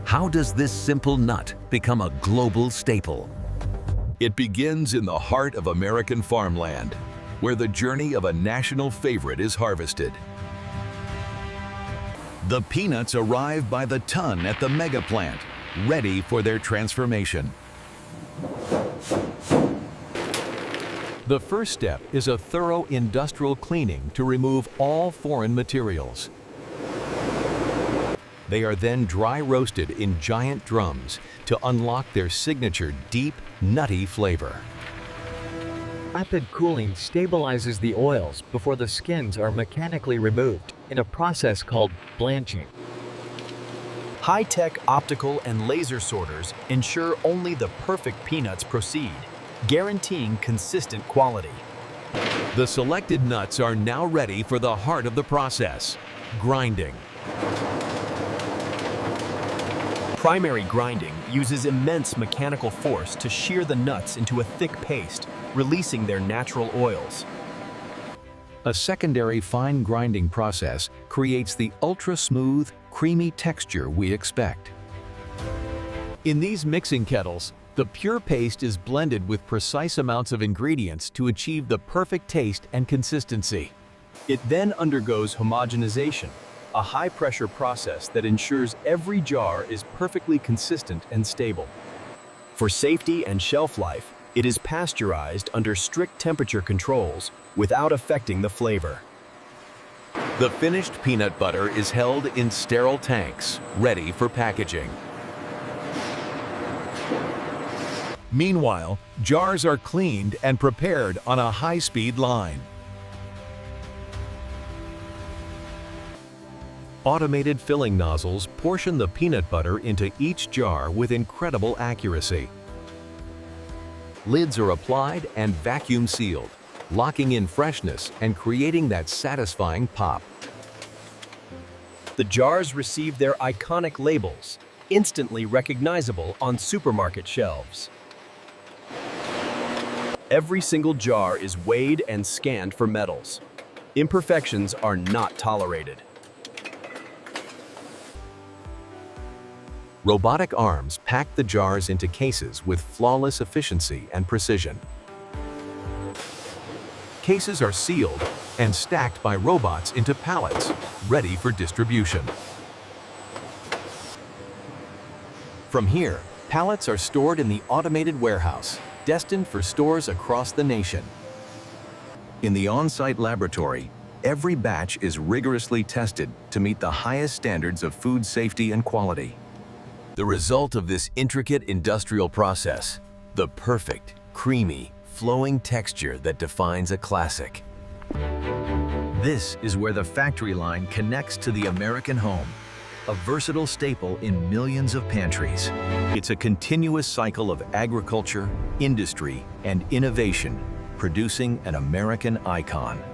How does this simple nut become a global staple? It begins in the heart of American farmland, where the journey of a national favorite is harvested. The peanuts arrive by the ton at the mega plant, ready for their transformation. The first step is a thorough industrial cleaning to remove all foreign materials. They are then dry roasted in giant drums to unlock their signature deep, nutty flavor. Rapid cooling stabilizes the oils before the skins are mechanically removed in a process called blanching. High-tech optical and laser sorters ensure only the perfect peanuts proceed, guaranteeing consistent quality. The selected nuts are now ready for the heart of the process, grinding. Primary grinding uses immense mechanical force to shear the nuts into a thick paste, releasing their natural oils. A secondary fine grinding process creates the ultra-smooth, creamy texture we expect. In these mixing kettles, the pure paste is blended with precise amounts of ingredients to achieve the perfect taste and consistency. It then undergoes homogenization, a high-pressure process that ensures every jar is perfectly consistent and stable. For safety and shelf life, it is pasteurized under strict temperature controls without affecting the flavor. The finished peanut butter is held in sterile tanks, ready for packaging. Meanwhile, jars are cleaned and prepared on a high-speed line. Automated filling nozzles portion the peanut butter into each jar with incredible accuracy. Lids are applied and vacuum sealed, locking in freshness and creating that satisfying pop. The jars receive their iconic labels, instantly recognizable on supermarket shelves. Every single jar is weighed and scanned for metals. Imperfections are not tolerated. Robotic arms pack the jars into cases with flawless efficiency and precision. Cases are sealed and stacked by robots into pallets, ready for distribution. From here, pallets are stored in the automated warehouse, destined for stores across the nation. In the on-site laboratory, every batch is rigorously tested to meet the highest standards of food safety and quality. The result of this intricate industrial process, the perfect, creamy, flowing texture that defines a classic. This is where the factory line connects to the American home, a versatile staple in millions of pantries. It's a continuous cycle of agriculture, industry, and innovation, producing an American icon.